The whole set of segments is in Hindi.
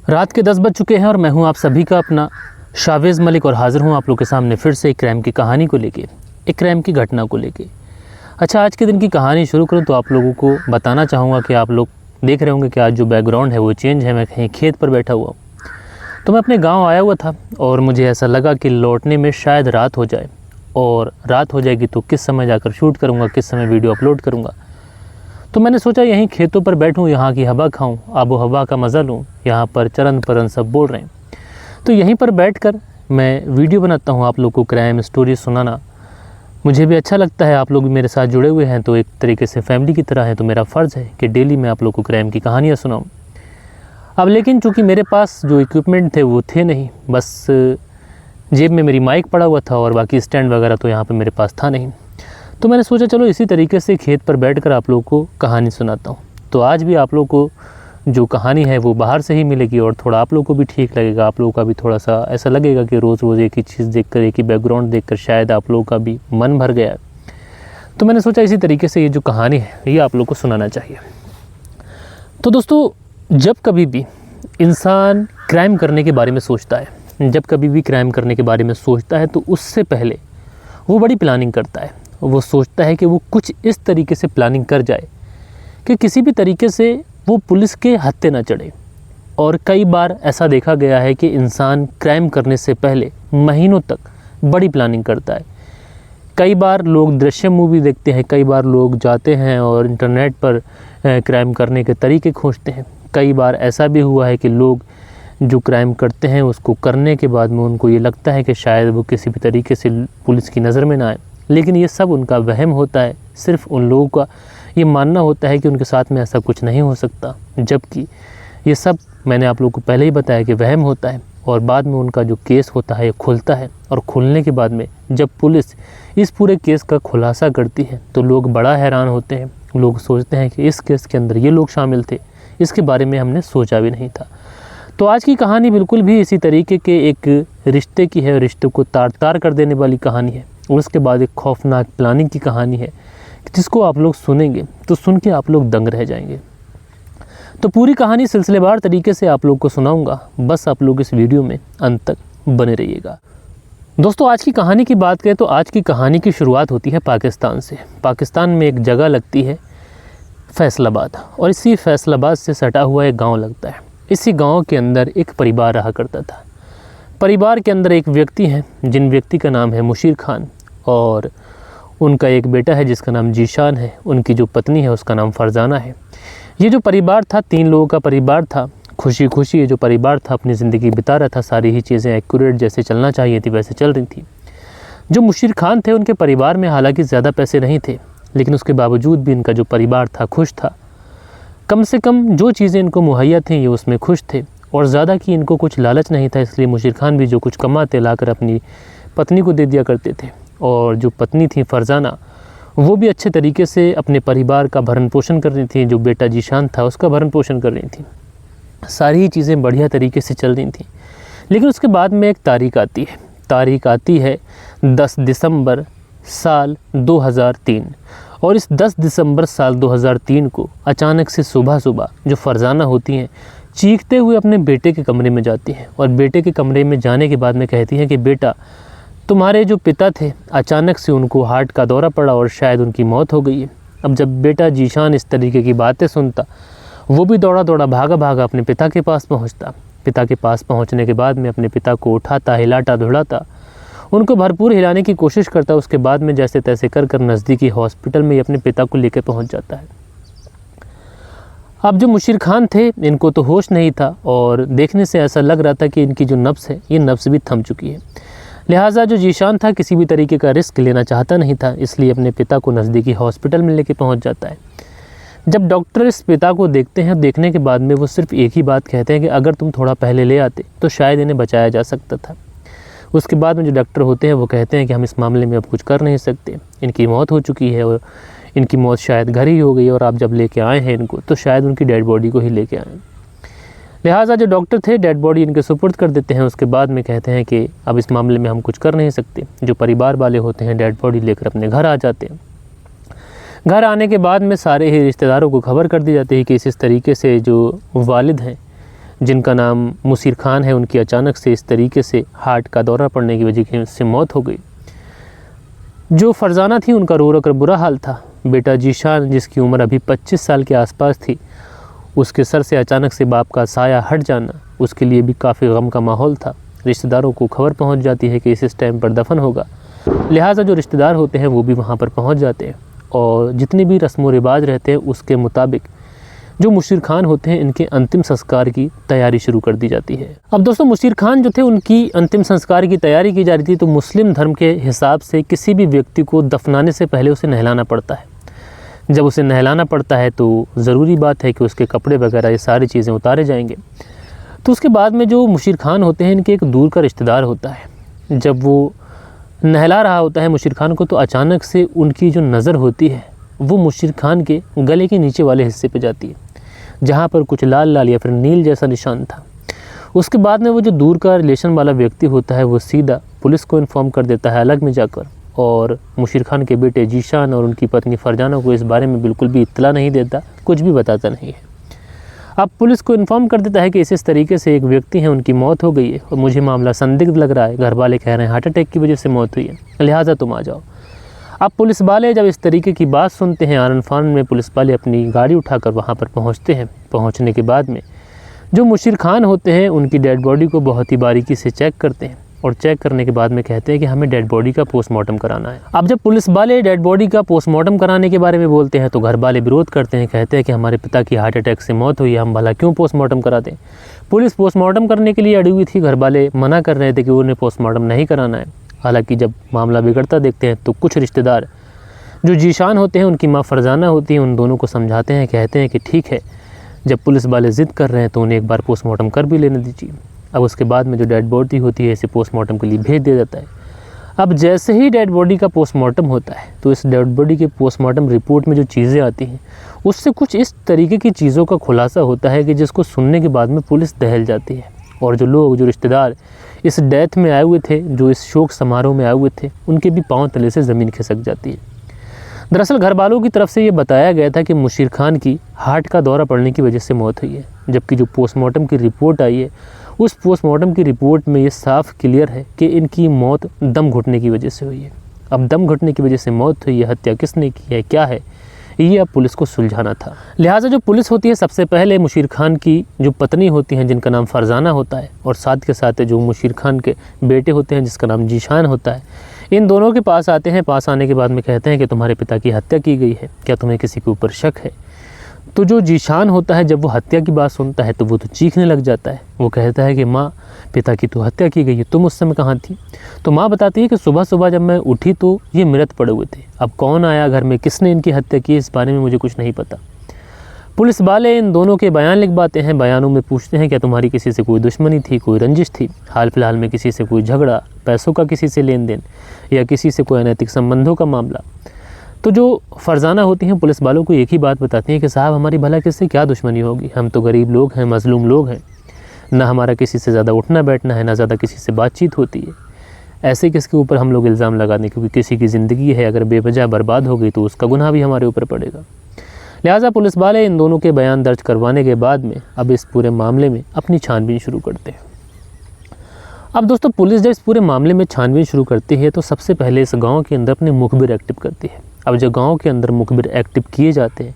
रात के 10 बज चुके हैं और मैं हूं आप सभी का अपना शावेज़ मलिक और हाज़िर हूं आप लोग के सामने फिर से एक क्राइम की कहानी को लेके, एक क्राइम की घटना को लेके। अच्छा, आज के दिन की कहानी शुरू करूं तो आप लोगों को बताना चाहूँगा कि आप लोग देख रहे होंगे कि आज जो बैकग्राउंड है वो चेंज है। मैं कहीं खेत पर बैठा हुआ हूँ। तो मैं अपने गाँव आया हुआ था और मुझे ऐसा लगा कि लौटने में शायद रात हो जाए, और रात हो जाएगी तो किस समय जाकर शूट करूँगा, किस समय वीडियो अपलोड करूँगा। तो मैंने सोचा यहीं खेतों पर बैठूं, यहाँ की हवा खाऊं, आबो हवा का मज़ा लूं। यहाँ पर चरन परन सब बोल रहे हैं, तो यहीं पर बैठकर मैं वीडियो बनाता हूँ आप लोग को क्राइम स्टोरी सुनाना। मुझे भी अच्छा लगता है, आप लोग भी मेरे साथ जुड़े हुए हैं तो एक तरीके से फैमिली की तरह है। तो मेरा फ़र्ज़ है कि डेली मैं आप लोग को क्राइम की कहानियाँ सुनाऊँ। अब लेकिन चूँकि मेरे पास जो इक्विपमेंट थे वो थे नहीं, बस जेब में मेरी माइक पड़ा हुआ था और बाकी स्टैंड वगैरह तो यहाँ पर मेरे पास था नहीं। तो मैंने सोचा चलो इसी तरीके से खेत पर बैठकर आप लोगों को कहानी सुनाता हूँ। तो आज भी आप लोगों को जो कहानी है वो बाहर से ही मिलेगी और थोड़ा आप लोगों को भी ठीक लगेगा। आप लोगों का भी थोड़ा सा ऐसा लगेगा कि रोज़ रोज़ एक ही चीज़ देखकर, एक ही बैकग्राउंड देखकर शायद आप लोगों का भी मन भर गया है। तो मैंने सोचा इसी तरीके से ये जो कहानी है ये आप लोग को सुनाना चाहिए। तो दोस्तों, जब कभी भी इंसान क्राइम करने के बारे में सोचता है, जब कभी भी क्राइम करने के बारे में सोचता है तो उससे पहले वो बड़ी प्लानिंग करता है। वो सोचता है कि वो कुछ इस तरीके से प्लानिंग कर जाए कि किसी भी तरीके से वो पुलिस के हत्थे ना चढ़े। और कई बार ऐसा देखा गया है कि इंसान क्राइम करने से पहले महीनों तक बड़ी प्लानिंग करता है। कई बार लोग दृश्यम मूवी देखते हैं, कई बार लोग जाते हैं और इंटरनेट पर क्राइम करने के तरीके खोजते हैं। कई बार ऐसा भी हुआ है कि लोग जो क्राइम करते हैं उसको करने के बाद में उनको ये लगता है कि शायद वो किसी भी तरीके से पुलिस की नज़र में ना आए, लेकिन ये सब उनका वहम होता है। सिर्फ उन लोगों का ये मानना होता है कि उनके साथ में ऐसा कुछ नहीं हो सकता, जबकि ये सब मैंने आप लोगों को पहले ही बताया कि वहम होता है। और बाद में उनका जो केस होता है ये खुलता है, और खुलने के बाद में जब पुलिस इस पूरे केस का खुलासा करती है तो लोग बड़ा हैरान होते हैं। लोग सोचते हैं कि इस केस के अंदर ये लोग शामिल थे, इसके बारे में हमने सोचा भी नहीं था। तो आज की कहानी बिल्कुल भी इसी तरीके के एक रिश्ते की है, रिश्ते को तार तार कर देने वाली कहानी है। और उसके बाद एक खौफनाक प्लानिंग की कहानी है जिसको आप लोग सुनेंगे तो सुन के आप लोग दंग रह जाएंगे। तो पूरी कहानी सिलसिलेवार तरीके से आप लोग को सुनाऊंगा, बस आप लोग इस वीडियो में अंत तक बने रहिएगा। दोस्तों, आज की कहानी की बात करें तो आज की कहानी की शुरुआत होती है पाकिस्तान से। पाकिस्तान में एक जगह लगती है फैसलाबाद, और इसी फैसलाबाद से सटा हुआ एक गाँव लगता है। इसी गाँव के अंदर एक परिवार रहा करता था। परिवार के अंदर एक व्यक्ति हैं जिन व्यक्ति का नाम है मुशीर खान, और उनका एक बेटा है जिसका नाम जीशान है। उनकी जो पत्नी है उसका नाम फरजाना है। ये जो परिवार था 3 लोगों का परिवार था। खुशी खुशी ये जो परिवार था अपनी ज़िंदगी बिता रहा था। सारी ही चीज़ें एक्यूरेट जैसे चलना चाहिए थी वैसे चल रही थी। जो मुशीर खान थे उनके परिवार में हालांकि ज़्यादा पैसे नहीं थे, लेकिन उसके बावजूद भी इनका जो परिवार था खुश था। कम से कम जो चीज़ें इनको मुहैया थी ये उसमें खुश थे, और ज़्यादा कि इनको कुछ लालच नहीं था। इसलिए मुशीर खान भी जो कुछ कमाते लाकर अपनी पत्नी को दे दिया करते थे। और जो पत्नी थी फरजाना, वो भी अच्छे तरीके से अपने परिवार का भरण पोषण कर रही थी। जो बेटा जीशान था उसका भरण पोषण कर रही थी। सारी ही चीज़ें बढ़िया तरीके से चल रही थी। लेकिन उसके बाद में एक तारीख आती है 10 दिसंबर साल 2003। और इस 10 दिसंबर साल 2003 को अचानक से सुबह सुबह जो फरजाना होती हैं चीखते हुए अपने बेटे के कमरे में जाती हैं। और बेटे के कमरे में जाने के बाद में कहती हैं कि बेटा, तुम्हारे जो पिता थे अचानक से उनको हार्ट का दौरा पड़ा और शायद उनकी मौत हो गई है। अब जब बेटा जीशान इस तरीके की बातें सुनता, वो भी दौड़ा दौड़ा भागा अपने पिता के पास पहुंचता। पिता के पास पहुंचने के बाद में अपने पिता को उठाता, हिलाता धुलाता, उनको भरपूर हिलाने की कोशिश करता। उसके बाद में जैसे तैसे कर नज़दीकी हॉस्पिटल में अपने पिता को लेकर पहुँच जाता है। अब जो मुशीर खान थे इनको तो होश नहीं था, और देखने से ऐसा लग रहा था कि इनकी जो नब्ज़ है ये नब्ज़ भी थम चुकी है। लिहाजा जो जीशान था किसी भी तरीके का रिस्क लेना चाहता नहीं था, इसलिए अपने पिता को नज़दीकी हॉस्पिटल में लेके पहुंच जाता है। जब डॉक्टर इस पिता को देखते हैं, देखने के बाद में वो सिर्फ एक ही बात कहते हैं कि अगर तुम थोड़ा पहले ले आते तो शायद इन्हें बचाया जा सकता था। उसके बाद में जो डॉक्टर होते हैं वो कहते हैं कि हम इस मामले में अब कुछ कर नहीं सकते, इनकी मौत हो चुकी है और इनकी मौत शायद घर ही हो गई, और आप जब लेके आए हैं इनको तो शायद उनकी डेड बॉडी को ही लेके आए। लिहाजा जो डॉक्टर थे डेड बॉडी इनके सुपुर्द कर देते हैं। उसके बाद में कहते हैं कि अब इस मामले में हम कुछ कर नहीं सकते। जो परिवार वाले होते हैं डेड बॉडी लेकर अपने घर आ जाते हैं। घर आने के बाद में सारे ही रिश्तेदारों को खबर कर दी जाती है कि इस तरीके से जो वालिद हैं जिनका नाम मुसीर खान है, उनकी अचानक से इस तरीके से हार्ट का दौरा पड़ने की वजह से मौत हो गई। जो फरजाना थी उनका रो रो कर बुरा हाल था। बेटा जीशान, जिसकी उम्र अभी 25 साल के आसपास थी, उसके सर से अचानक से बाप का साया हट जाना उसके लिए भी काफ़ी गम का माहौल था। रिश्तेदारों को खबर पहुंच जाती है कि इस टाइम पर दफन होगा, लिहाजा जो रिश्तेदार होते हैं वो भी वहां पर पहुंच जाते हैं और जितने भी रस्म व रिवाज रहते हैं उसके मुताबिक जो मुशीर खान होते हैं इनके अंतिम संस्कार की तैयारी शुरू कर दी जाती है। अब दोस्तों, मुशीर खान जो थे उनकी अंतिम संस्कार की तैयारी की जा रही थी। तो मुस्लिम धर्म के हिसाब से किसी भी व्यक्ति को दफनाने से पहले उसे नहलाना पड़ता है। जब उसे नहलाना पड़ता है तो ज़रूरी बात है कि उसके कपड़े वगैरह ये सारी चीज़ें उतारे जाएंगे। तो उसके बाद में जो मुशीर खान होते हैं इनके एक दूर का रिश्तेदार होता है। जब वो नहला रहा होता है मुशीर खान को, तो अचानक से उनकी जो नज़र होती है वो मुशीर खान के गले के नीचे वाले हिस्से पे जाती है, जहाँ पर कुछ लाल लाल या फिर नील जैसा निशान था। उसके बाद में वो जो दूर का रिलेशन वाला व्यक्ति होता है वो सीधा पुलिस को इन्फॉर्म कर देता है अलग में जाकर, और मुशीर खान के बेटे जीशान और उनकी पत्नी फरजाना को इस बारे में बिल्कुल भी इत्तला नहीं देता, कुछ भी बताता नहीं है। अब पुलिस को इन्फॉर्म कर देता है कि इस तरीके से एक व्यक्ति है, उनकी मौत हो गई है और मुझे मामला संदिग्ध लग रहा है। घर वाले कह रहे हैं हार्ट अटैक की वजह से मौत हुई है, लिहाजा तुम आ जाओ। अब पुलिस वाले जब इस तरीके की बात सुनते हैं, आनन फान में पुलिस वाले अपनी गाड़ी उठाकर वहाँ पर पहुँचते हैं। पहुँचने के बाद में जो मुशीर खान होते हैं उनकी डेड बॉडी को बहुत ही बारीकी से चेक करते हैं और चेक करने के बाद में कहते हैं कि हमें डेड बॉडी का पोस्टमार्टम कराना है। अब जब पुलिस वाले डेड बॉडी का पोस्टमार्टम कराने के बारे में बोलते हैं तो घर वाले विरोध करते हैं, कहते हैं कि हमारे पिता की हार्ट अटैक से मौत हुई है, हम भला क्यों पोस्टमार्टम करा दें। पुलिस पोस्टमार्टम करने के लिए अड़ी हुई थी, घर वाले मना कर रहे थे कि उन्हें पोस्टमार्टम नहीं कराना है। हालांकि जब मामला बिगड़ता देखते हैं तो कुछ रिश्तेदार जो जीशान होते हैं, उनकी माँ फरजाना होती है, उन दोनों को समझाते हैं, कहते हैं कि ठीक है, जब पुलिस वाले ज़िद कर रहे हैं तो उन्हें एक बार पोस्टमार्टम कर भी लेने दीजिए। अब उसके बाद में जो डेड बॉडी होती है इसे पोस्टमार्टम के लिए भेज दिया जाता है। अब जैसे ही डेड बॉडी का पोस्टमार्टम होता है तो इस डेड बॉडी के पोस्टमार्टम रिपोर्ट में जो चीज़ें आती हैं उससे कुछ इस तरीके की चीज़ों का खुलासा होता है कि जिसको सुनने के बाद में पुलिस दहल जाती है और जो लोग, जो रिश्तेदार इस डेथ में आए हुए थे, जो इस शोक समारोह में आए हुए थे, उनके भी पाँव तले से ज़मीन खिसक जाती है। दरअसल घर वालों की तरफ से ये बताया गया था कि मुशीर खान की हार्ट का दौरा पड़ने की वजह से मौत हुई है, जबकि जो पोस्टमार्टम की रिपोर्ट आई है उस पोस्टमार्टम की रिपोर्ट में ये साफ क्लियर है कि इनकी मौत दम घुटने की वजह से हुई है। अब दम घुटने की वजह से मौत हुई है, हत्या किसने की है, क्या है, ये अब पुलिस को सुलझाना था। लिहाजा जो पुलिस होती है सबसे पहले मुशीर खान की जो पत्नी होती हैं जिनका नाम फरजाना होता है और साथ के साथ जो मुशीर खान के बेटे होते हैं जिसका नाम जीशान होता है, इन दोनों के पास आते हैं। पास आने के बाद में कहते हैं कि तुम्हारे पिता की हत्या की गई है, क्या तुम्हें किसी के ऊपर शक है। तो जो जीशान होता है जब वो हत्या की बात सुनता है तो वो तो चीखने लग जाता है। वो कहता है कि माँ, पिता की तो हत्या की गई है, तुम उस समय कहाँ थी। तो माँ बताती है कि सुबह सुबह जब मैं उठी तो ये मृत पड़े हुए थे। अब कौन आया घर में, किसने इनकी हत्या की, इस बारे में मुझे कुछ नहीं पता। पुलिस वाले इन दोनों के बयान लिखवाते हैं। बयानों में पूछते हैं क्या तुम्हारी किसी से कोई दुश्मनी थी, कोई रंजिश थी, हाल फिलहाल में किसी से कोई झगड़ा, पैसों का किसी से लेन देन या किसी से कोई अनैतिक संबंधों का मामला। तो जो फरजाना होती हैं पुलिस वालों को एक ही बात बताती हैं कि साहब हमारी भला किससे क्या दुश्मनी होगी, हम तो गरीब लोग हैं, मजलूम लोग हैं, ना हमारा किसी से ज़्यादा उठना बैठना है, ना ज़्यादा किसी से बातचीत होती है। ऐसे किसके ऊपर हम लोग इल्ज़ाम लगा दें, क्योंकि किसी की ज़िंदगी है, अगर बेवजह बर्बाद हो गई तो उसका गुनाह भी हमारे ऊपर पड़ेगा। लिहाजा पुलिस वाले इन दोनों के बयान दर्ज करवाने के बाद में अब इस पूरे मामले में अपनी छानबीन शुरू करते हैं। अब दोस्तों, पुलिस जब इस पूरे मामले में छानबीन शुरू करती है तो सबसे पहले इस गांव के अंदर अपने मुखबिर एक्टिव करती है। अब जब गांव के अंदर मुखबिर एक्टिव किए जाते हैं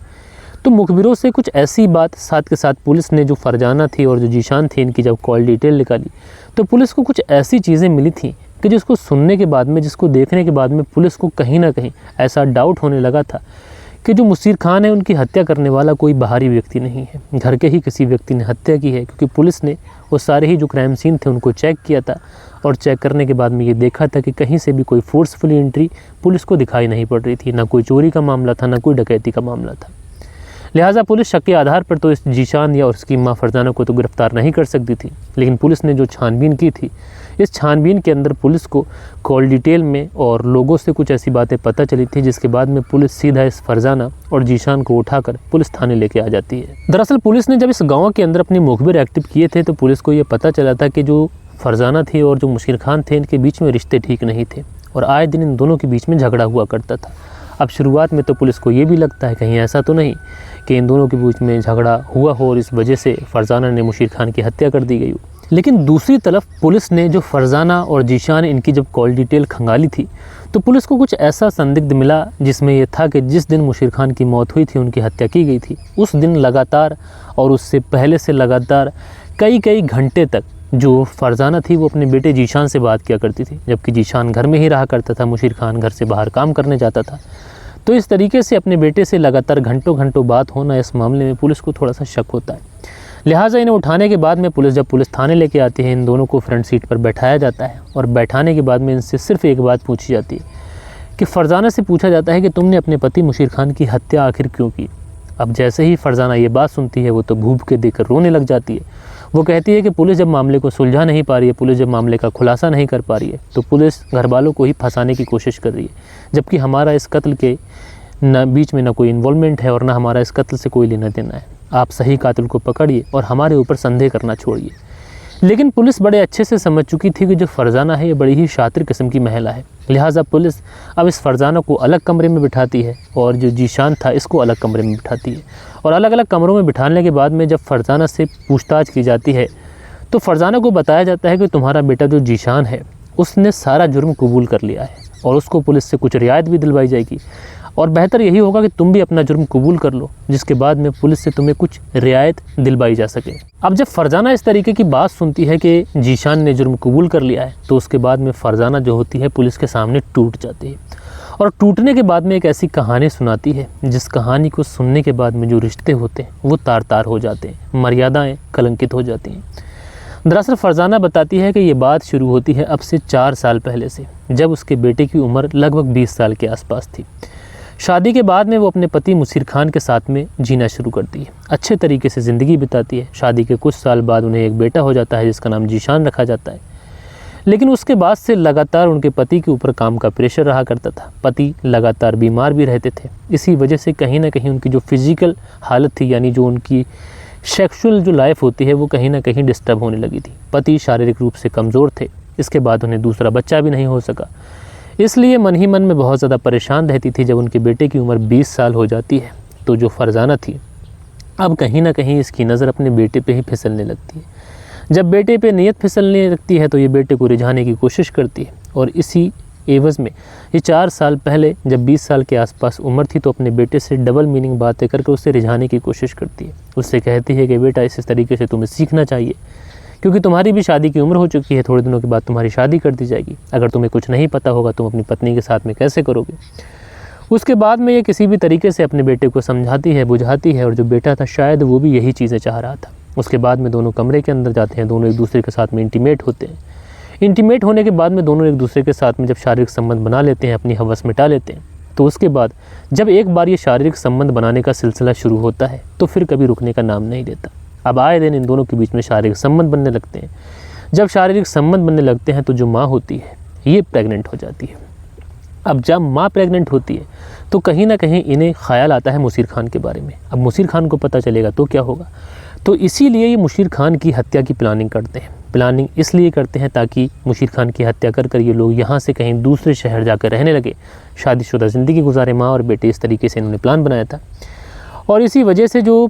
तो मुखबिरों से कुछ ऐसी बात, साथ के साथ पुलिस ने जो फरजाना थी और जो जीशान थी इनकी जब कॉल डिटेल निकाली तो पुलिस को कुछ ऐसी चीज़ें मिली थी कि जिसको सुनने के बाद में, जिसको देखने के बाद में पुलिस को कहीं ना कहीं ऐसा डाउट होने लगा था कि जो मुशीर खान है उनकी हत्या करने वाला कोई बाहरी व्यक्ति नहीं है, घर के ही किसी व्यक्ति ने हत्या की है। क्योंकि पुलिस ने वो सारे ही जो क्राइम सीन थे उनको चेक किया था और चेक करने के बाद में ये देखा था कि कहीं से भी कोई फोर्सफुली एंट्री पुलिस को दिखाई नहीं पड़ रही थी, ना कोई चोरी का मामला था, ना कोई डकैती का मामला था। लिहाजा पुलिस शक के आधार पर तो इस जीशान या उसकी माँ फरजाना को तो गिरफ्तार नहीं कर सकती थी, लेकिन पुलिस ने जो छानबीन की थी इस छानबीन के अंदर पुलिस को कॉल डिटेल में और लोगों से कुछ ऐसी बातें पता चली थी जिसके बाद में पुलिस सीधा इस फरजाना और जीशान को उठाकर पुलिस थाने लेके आ जाती है। दरअसल पुलिस ने जब इस गाँव के अंदर अपने मुखबिर एक्टिव किए थे तो पुलिस को ये पता चला था कि जो फरजाना थी और जो मुशीर खान थे इनके बीच में रिश्ते ठीक नहीं थे और आए दिन इन दोनों के बीच में झगड़ा हुआ करता था। अब शुरुआत में तो पुलिस को ये भी लगता है कहीं ऐसा तो नहीं कि इन दोनों के बीच में झगड़ा हुआ हो और इस वजह से फरजाना ने मुशीर खान की हत्या कर दी गई हो। लेकिन दूसरी तरफ पुलिस ने जो फरजाना और जीशान इनकी जब कॉल डिटेल खंगाली थी तो पुलिस को कुछ ऐसा संदिग्ध मिला जिसमें यह था कि जिस दिन मुशीर खान की मौत हुई थी, उनकी हत्या की गई थी, उस दिन लगातार और उससे पहले से लगातार कई घंटे तक जो फरजाना थी वो अपने बेटे जीशान से बात किया करती थी, जबकि जीशान घर में ही रहा करता था, मुशीर खान घर से बाहर काम करने जाता था। तो इस तरीके से अपने बेटे से लगातार घंटों बात होना, इस मामले में पुलिस को थोड़ा सा शक होता है। लिहाजा इन्हें उठाने के बाद में जब पुलिस थाने लेके आती है, इन दोनों को फ्रंट सीट पर बैठाया जाता है और बैठाने के बाद में इनसे सिर्फ एक बात पूछी जाती है कि फरजाना से पूछा जाता है कि तुमने अपने पति मुशीर खान की हत्या आखिर क्यों की। अब जैसे ही फरजाना ये बात सुनती है वो तो भूप के देकर रोने लग जाती है। वो कहती है कि पुलिस जब मामले को सुलझा नहीं पा रही है, पुलिस जब मामले का खुलासा नहीं कर पा रही है, तो पुलिस घर वालों को ही फंसाने की कोशिश कर रही है, जबकि हमारा इस कत्ल के बीच में ना कोई इन्वॉल्वमेंट है और ना हमारा इस कत्ल से कोई लेना देना है। आप सही कातिल को पकड़िए और हमारे ऊपर संदेह करना छोड़िए। लेकिन पुलिस बड़े अच्छे से समझ चुकी थी कि जो फरजाना है ये बड़ी ही शातिर किस्म की महिला है। लिहाजा पुलिस अब इस फरजाना को अलग कमरे में बिठाती है और जो जीशान था इसको अलग कमरे में बिठाती है। और अलग अलग कमरों में बिठाने के बाद में जब फरजाना से पूछताछ की जाती है तो फरजाना को बताया जाता है कि तुम्हारा बेटा जो जीशान है उसने सारा जुर्म कबूल कर लिया है और उसको पुलिस से कुछ रियायत भी दिलवाई जाएगी और बेहतर यही होगा कि तुम भी अपना जुर्म कबूल कर लो, जिसके बाद में पुलिस से तुम्हें कुछ रियायत दिलवाई जा सके। अब जब फरजाना इस तरीके की बात सुनती है कि जीशान ने जुर्म कबूल कर लिया है तो उसके बाद में फरजाना जो होती है पुलिस के सामने टूट जाती है और टूटने के बाद में एक ऐसी कहानी सुनाती है जिस कहानी को सुनने के बाद में जो रिश्ते होते हैं वो तार हो जाते हैं, मर्यादाएँ कलंकित हो जाती हैं। दरअसल फरजाना बताती है कि ये बात शुरू होती है अब से 4 साल पहले से, जब उसके बेटे की उम्र लगभग 20 साल के आसपास थी। शादी के बाद में वो अपने पति मुशीर खान के साथ में जीना शुरू करती है, अच्छे तरीके से ज़िंदगी बिताती है। शादी के कुछ साल बाद उन्हें एक बेटा हो जाता है जिसका नाम जीशान रखा जाता है। लेकिन उसके बाद से लगातार उनके पति के ऊपर काम का प्रेशर रहा करता था। पति लगातार बीमार भी रहते थे। इसी वजह से कहीं ना कहीं उनकी जो फिज़िकल हालत थी, यानी जो उनकी सेक्सुअल जो लाइफ होती है वो कहीं ना कहीं डिस्टर्ब होने लगी थी। पति शारीरिक रूप से कमज़ोर थे। इसके बाद उन्हें दूसरा बच्चा भी नहीं हो सका, इसलिए मन ही मन में बहुत ज़्यादा परेशान रहती थी। जब उनके बेटे की उम्र 20 साल हो जाती है तो जो फरजाना थी अब कहीं ना कहीं इसकी नज़र अपने बेटे पे ही फिसलने लगती है। जब बेटे पे नीयत फिसलने लगती है तो ये बेटे को रिझाने की कोशिश करती है और इसी एवज़ में ये 4 साल पहले जब 20 साल के आसपास उम्र थी तो अपने बेटे से डबल मीनिंग बातें करके उससे रिझाने की कोशिश करती है। उससे कहती है कि बेटा इस तरीके से तुम्हें सीखना चाहिए, क्योंकि तुम्हारी भी शादी की उम्र हो चुकी है, थोड़े दिनों के बाद तुम्हारी शादी कर दी जाएगी। अगर तुम्हें कुछ नहीं पता होगा तुम अपनी पत्नी के साथ में कैसे करोगे। उसके बाद में ये किसी भी तरीके से अपने बेटे को समझाती है, बुझाती है और जो बेटा था शायद वो भी यही चीज़ें चाह रहा था। उसके बाद में दोनों कमरे के अंदर जाते हैं, दोनों एक दूसरे के साथ में इंटीमेट होते हैं। इंटीमेट होने के बाद में दोनों एक दूसरे के साथ में जब शारीरिक संबंध बना लेते हैं, अपनी हवस मिटा लेते हैं, तो उसके बाद जब एक बार ये शारीरिक संबंध बनाने का सिलसिला शुरू होता है तो फिर कभी रुकने का नाम नहीं लेता। अब आए दिन इन दोनों के बीच में शारीरिक संबंध बनने लगते हैं। जब शारीरिक संबंध बनने लगते हैं तो जो माँ होती है ये प्रेग्नेंट हो जाती है। अब जब माँ प्रेग्नेंट होती है तो कहीं ना कहीं इन्हें ख्याल आता है मुशीर खान के बारे में। अब मुशीर खान को पता चलेगा तो क्या होगा, तो इसीलिए ये मुशीर खान की हत्या की प्लानिंग करते हैं। प्लानिंग इसलिए करते हैं ताकि मुशीर खान की हत्या कर ये लोग यहाँ से कहीं दूसरे शहर जाकर रहने लगे, शादीशुदा ज़िंदगी गुजारे माँ और बेटे। इस तरीके से इन्होंने प्लान बनाया था। और इसी वजह से जो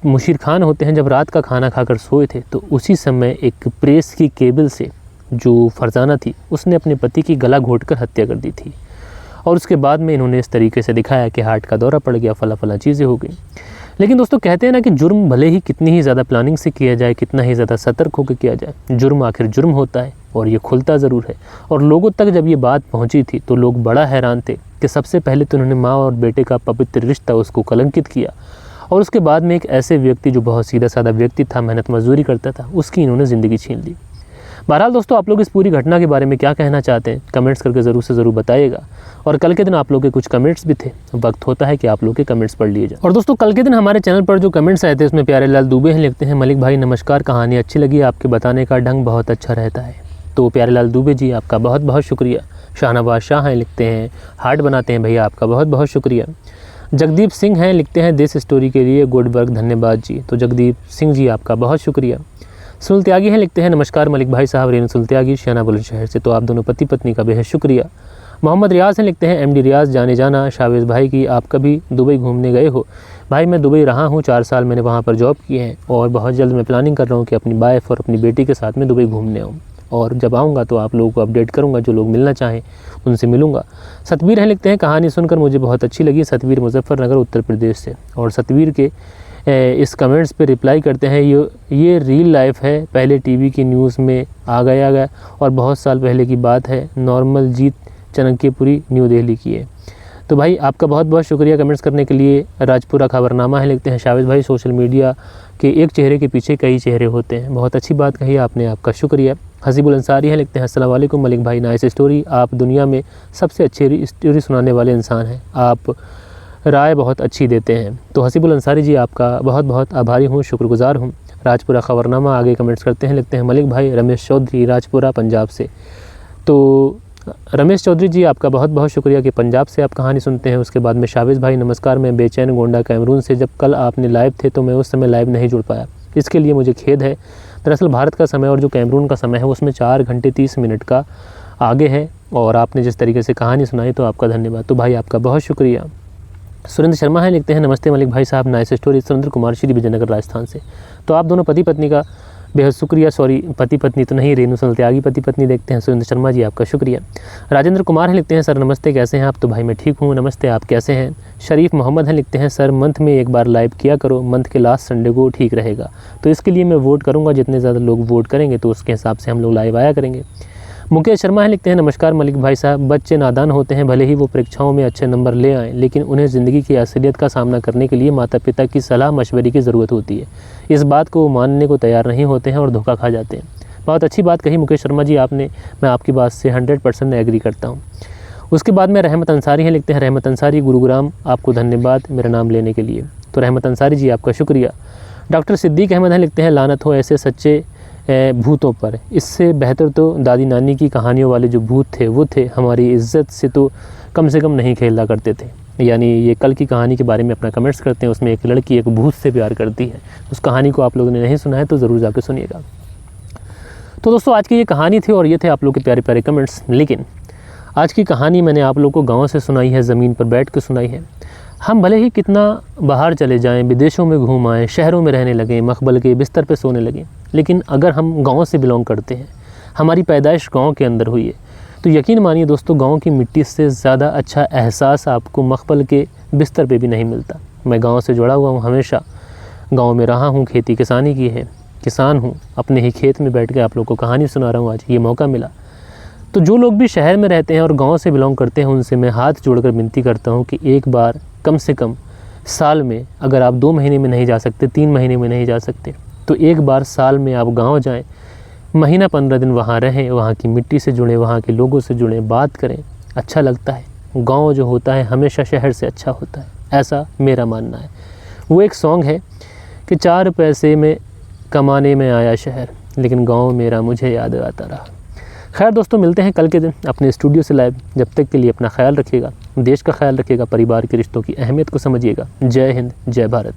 मुशीर खान होते हैं जब रात का खाना खाकर सोए थे तो उसी समय एक प्रेस की केबल से जो फरजाना थी उसने अपने पति की गला घोंटकर हत्या कर दी थी। और उसके बाद में इन्होंने इस तरीके से दिखाया कि हार्ट का दौरा पड़ गया, फला चीज़ें हो गई। लेकिन दोस्तों कहते हैं ना कि जुर्म भले ही कितनी ही ज़्यादा प्लानिंग से किया जाए, कितना ही ज़्यादा सतर्क होकर किया जाए, जुर्म आखिर जुर्म होता है और ये खुलता ज़रूर है। और लोगों तक जब ये बात पहुंची थी तो लोग बड़ा हैरान थे कि सबसे पहले तो उन्होंने माँ और बेटे का पवित्र रिश्ता उसको कलंकित किया और उसके बाद में एक ऐसे व्यक्ति जो बहुत सीधा साधा व्यक्ति था, मेहनत मजदूरी करता था, उसकी इन्होंने ज़िंदगी छीन ली। बहरहाल दोस्तों, आप लोग इस पूरी घटना के बारे में क्या कहना चाहते हैं कमेंट्स करके ज़रूर से ज़रूर बताइएगा। और कल के दिन आप लोग के कुछ कमेंट्स भी थे, वक्त होता है कि आप लोग के कमेंट्स पढ़ लिए जाए। और दोस्तों कल के दिन हमारे चैनल पर जो कमेंट्स आए थे उसमें प्यारे लाल दुबे हैं लिखते हैं, मलिक भाई नमस्कार, कहानी अच्छी लगी, आपके बताने का ढंग बहुत अच्छा रहता है। तो प्यारे लाल दुबे जी आपका बहुत बहुत शुक्रिया। शाहनवाज शाह हैं लिखते हैं, हार्ट बनाते हैं भैया, आपका बहुत बहुत शुक्रिया। जगदीप सिंह हैं लिखते हैं, देश स्टोरी के लिए गुड वर्क, धन्यवाद जी। तो जगदीप सिंह जी आपका बहुत शुक्रिया। सुनील त्यागी हैं लिखते हैं, नमस्कार मलिक भाई साहब, रेणु सुनील त्यागी शियाना बुलंदशहर से। तो आप दोनों पति पत्नी का बेहद शुक्रिया। मोहम्मद रियाज हैं, लिखते हैं एमडी रियाज जाने जाना शावेज़ भाई की, आप कभी दुबई घूमने गए हो? भाई मैं दुबई रहा हूँ, 4 साल मैंने वहाँ पर जॉब की है और बहुत जल्द मैं प्लानिंग कर रहा हूँ कि अपनी वाइफ और अपनी बेटी के साथ में दुबई घूमने आऊँ, और जब आऊँगा तो आप लोगों को अपडेट करूँगा, जो लोग मिलना चाहें उनसे मिलूँगा। सतवीर हैं, लिखते हैं कहानी सुनकर मुझे बहुत अच्छी लगी। सतवीर मुजफ्फरनगर उत्तर प्रदेश से। और सतवीर के इस कमेंट्स पे रिप्लाई करते हैं, ये रियल लाइफ है, पहले टीवी की न्यूज़ में आ गया और बहुत साल पहले की बात है। नॉर्मल जीत चनकेपुरी न्यू दिल्ली की है। तो भाई आपका बहुत बहुत शुक्रिया कमेंट्स करने के लिए। राजपुरा खबरनामा है, लिखते हैं शावेज़ भाई सोशल मीडिया के एक चेहरे के पीछे कई चेहरे होते हैं। बहुत अच्छी बात कही आपने, आपका शुक्रिया। हसीबुल अंसारी है, लिखते हैं अस्सलाम वालेकुम मलिक भाई, नाइस स्टोरी, आप दुनिया में सबसे अच्छी स्टोरी सुनाने वाले इंसान हैं, आप राय बहुत अच्छी देते हैं। तो हसीबुल अंसारी जी आपका बहुत बहुत आभारी हूँ, शुक्रगुजार हूँ। राजपुरा खबरनामा आगे कमेंट्स करते हैं, लिखते हैं मलिक भाई रमेश चौधरी राजपुरा पंजाब से। तो रमेश चौधरी जी आपका बहुत बहुत शुक्रिया कि पंजाब से आप कहानी सुनते हैं। उसके बाद में शावेज़ भाई नमस्कार, मैं बेचैन गोंडा कैमरून से, जब कल आपने लाइव थे तो मैं उस समय लाइव नहीं जुड़ पाया, इसके लिए मुझे खेद है। दरअसल भारत का समय और जो कैमरून का समय है उसमें 4 घंटे 30 मिनट का आगे है, और आपने जिस तरीके से कहानी सुनाई तो आपका धन्यवाद। तो भाई आपका बहुत शुक्रिया। सुरेंद्र शर्मा है, लिखते हैं नमस्ते मलिक भाई साहब, नाइस स्टोरी। सुरेंद्र कुमार श्री विजयनगर राजस्थान से। तो आप दोनों पति पत्नी का बेहद शुक्रिया, सॉरी पति पत्नी तो नहीं, रेणु सलत्यागी पति पत्नी देखते हैं। सुरेंद्र शर्मा जी आपका शुक्रिया। राजेंद्र कुमार हैं, लिखते हैं सर नमस्ते, कैसे हैं आप? तो भाई मैं ठीक हूँ, नमस्ते, आप कैसे हैं? शरीफ मोहम्मद हैं, लिखते हैं सर मंथ में एक बार लाइव किया करो, मंथ के लास्ट संडे को ठीक रहेगा। तो इसके लिए मैं वोट करूँगा, जितने ज़्यादा लोग वोट करेंगे तो उसके हिसाब से हम लोग लाइव आया करेंगे। मुकेश शर्मा है, लिखते हैं नमस्कार मलिक भाई साहब, बच्चे नादान होते हैं, भले ही वो परीक्षाओं में अच्छे नंबर ले आएँ, लेकिन उन्हें ज़िंदगी की असलियत का सामना करने के लिए माता पिता की सलाह मशवरे की ज़रूरत होती है। इस बात को वो मानने को तैयार नहीं होते हैं और धोखा खा जाते हैं। बहुत अच्छी बात कही मुकेश शर्मा जी आपने, मैं आपकी बात से 100% एग्री करता हूँ। उसके बाद में रहमत अंसारी हैं, लिखते हैं रहमत अंसारी गुरुग्राम, आपको धन्यवाद मेरा नाम लेने के लिए। तो रहमत अंसारी जी आपका शुक्रिया। डॉक्टर सिद्दीक अहमद हैं, लिखते हैं लानत हो ऐसे सच्चे भूतों पर, इससे बेहतर तो दादी नानी की कहानियों वाले जो भूत थे वो थे, हमारी इज़्ज़त से तो कम से कम नहीं खेला करते थे। यानी ये कल की कहानी के बारे में अपना कमेंट्स करते हैं, उसमें एक लड़की एक भूत से प्यार करती है। उस कहानी को आप लोगों ने नहीं सुना है तो ज़रूर जाकर सुनिएगा। तो दोस्तों आज की ये कहानी थी और ये थे आप लोग के प्यारे प्यारे कमेंट्स। लेकिन आज की कहानी मैंने आप लोग को गाँव से सुनाई है, ज़मीन पर बैठ कर सुनाई है। हम भले ही कितना बाहर चले जाएं, विदेशों में घूम आएँ, शहरों में रहने लगें, मखबल के बिस्तर पे सोने लगें, लेकिन अगर हम गांव से बिलोंग करते हैं, हमारी पैदाइश गांव के अंदर हुई है, तो यकीन मानिए दोस्तों गांव की मिट्टी से ज़्यादा अच्छा एहसास आपको मखबल के बिस्तर पे भी नहीं मिलता। मैं गांव से जुड़ा हुआ हूँ, हमेशा गांव में रहा हूँ, खेती किसानी की है, किसान हूँ, अपने ही खेत में बैठ के आप लोग को कहानी सुना रहा हूँ। आज ये मौका मिला तो जो लोग भी शहर में रहते हैं और गाँव से बिलोंग करते हैं उनसे मैं हाथ जोड़कर विनती करता हूँ कि एक बार कम से कम साल में, अगर आप 2 महीने में नहीं जा सकते, 3 महीने में नहीं जा सकते, तो एक बार साल में आप गांव जाएं, महीना 15 दिन वहाँ रहें, वहाँ की मिट्टी से जुड़ें, वहाँ के लोगों से जुड़ें, बात करें, अच्छा लगता है। गांव जो होता है हमेशा शहर से अच्छा होता है, ऐसा मेरा मानना है। वो एक सॉन्ग है कि 4 पैसे में कमाने में आया शहर, लेकिन गाँव मेरा मुझे याद आता रहा। खैर दोस्तों मिलते हैं कल के दिन अपने स्टूडियो से लाइव। जब तक के लिए अपना ख्याल रखिएगा, देश का ख्याल रखिएगा, परिवार के रिश्तों की अहमियत को समझिएगा। जय हिंद, जय भारत।